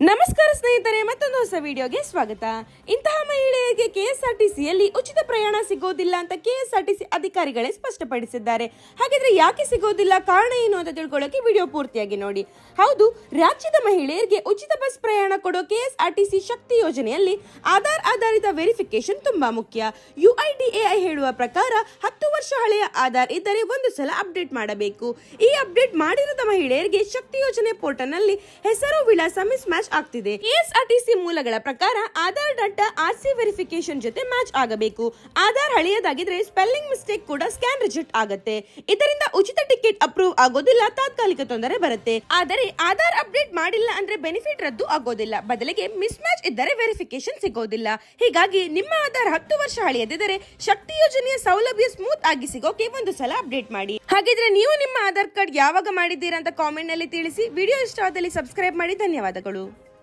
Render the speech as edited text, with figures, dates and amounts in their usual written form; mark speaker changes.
Speaker 1: ನಮಸ್ಕಾರ ಸ್ನೇಹಿತರೆ, ಮತ್ತೊಂದು ಹೊಸ ವಿಡಿಯೋಗೆ ಸ್ವಾಗತ. ಇಂತಹ ಮಹಿಳೆಯರಿಗೆ ಕೆಎಸ್ಆರ್ಟಿಸಿಯಲ್ಲಿ ಉಚಿತ ಪ್ರಯಾಣ ಸಿಗೋದಿಲ್ಲ ಅಂತ ಕೆಎಸ್ಆರ್ಟಿಸಿ ಅಧಿಕಾರಿಗಳೇ ಸ್ಪಷ್ಟಪಡಿಸಿದ್ದಾರೆ. ಹಾಗಿದ್ರೆ ಯಾಕೆ ಸಿಗೋದಿಲ್ಲ, ಕಾರಣ ಏನು ಅಂತ ತಿಳ್ಕೊಳ್ಳೋಕೆ ವಿಡಿಯೋ ಪೂರ್ತಿಯಾಗಿ ನೋಡಿ. ಹೌದು, ರಾಜ್ಯದ ಮಹಿಳೆಯರಿಗೆ ಉಚಿತ ಬಸ್ ಪ್ರಯಾಣ ಕೊಡೋ ಕೆಎಸ್ಆರ್ಟಿಸಿ ಶಕ್ತಿ ಯೋಜನೆಯಲ್ಲಿ ಆಧಾರ್ ಆಧಾರಿತ ವೆರಿಫಿಕೇಶನ್ ತುಂಬಾ ಮುಖ್ಯ. UIDAI ಹೇಳುವ ಪ್ರಕಾರ 10 ವರ್ಷ ಹಳೆಯ ಆಧಾರ್ ಇದ್ದರೆ ಒಂದು ಸಲ ಅಪ್ಡೇಟ್ ಮಾಡಬೇಕು. ಈ ಅಪ್ಡೇಟ್ ಮಾಡಿರದ ಮಹಿಳೆಯರಿಗೆ ಶಕ್ತಿ ಯೋಜನೆ ಪೋರ್ಟಲ್ ನಲ್ಲಿ ಹೆಸರು, ವಿಳಾಸ ಮಿಸ್ ಮ್ಯಾಚ್ ಆಗ್ತಿದೆ. ಕೆಎಸ್ಆರ್ಟಿಸಿ ಮೂಲಗಳ ಪ್ರಕಾರ ಆಧಾರ್ ಡಾಟಾ RC ವೆರಿಫಿಕೇಶನ್ ಜೊತೆ ಮ್ಯಾಚ್ ಆಗಬೇಕು. ಆಧಾರ್ ಹಳೆಯದಾಗಿದ್ರೆ ಸ್ಪೆಲ್ಲಿಂಗ್ ಮಿಸ್ಟೇಕ್ ಕೂಡ ಸ್ಕ್ಯಾನ್ ರಿಜೆಕ್ಟ್ ಆಗುತ್ತೆ. ಇದರಿಂದ ಉಚಿತ ಟಿಕೆಟ್ ಅಪ್ರೂವ್ ಆಗೋದಿಲ್ಲ, ತಾತ್ಕಾಲಿಕ ತೊಂದರೆ ಬರುತ್ತೆ. ಆದರೆ ಆಧಾರ್ ಅಪ್ಡೇಟ್ ಮಾಡಿಲ್ಲ ಅಂದ್ರೆ ಬೆನಿಫಿಟ್ ರದ್ದು ಆಗೋದಿಲ್ಲ, ಬದಲಿಗೆ ಮಿಸ್ ಮ್ಯಾಚ್ ಇದ್ದರೆ ವೆರಿಫಿಕೇಶನ್ ಸಿಗೋದಿಲ್ಲ. ಹೀಗಾಗಿ ನಿಮ್ಮ ಆಧಾರ್ 10 ವರ್ಷ ಹಳೆಯದಿದ್ದರೆ ಶಕ್ತಿ ಯೋಜನೆಯ ಸೌಲಭ್ಯ ಸ್ಮೂತ್ ಆಗಿ ಸಿಗೋಕೆ ಒಂದು ಸಲ ಅಪ್ಡೇಟ್ ಮಾಡಿ. ಹಾಗಿದ್ರೆ ನೀವು ನಿಮ್ಮ ಆಧಾರ್ ಕಾರ್ಡ್ ಯಾವಾಗ ಮಾಡಿದ್ದೀರಾ ಅಂತ ಕಾಮೆಂಟ್ ನಲ್ಲಿ ತಿಳಿಸಿ. ವಿಡಿಯೋ ಇಷ್ಟವಾದಲ್ಲಿ ಸಬ್ಸ್ಕ್ರೈಬ್ ಮಾಡಿ. ಧನ್ಯವಾದಗಳು.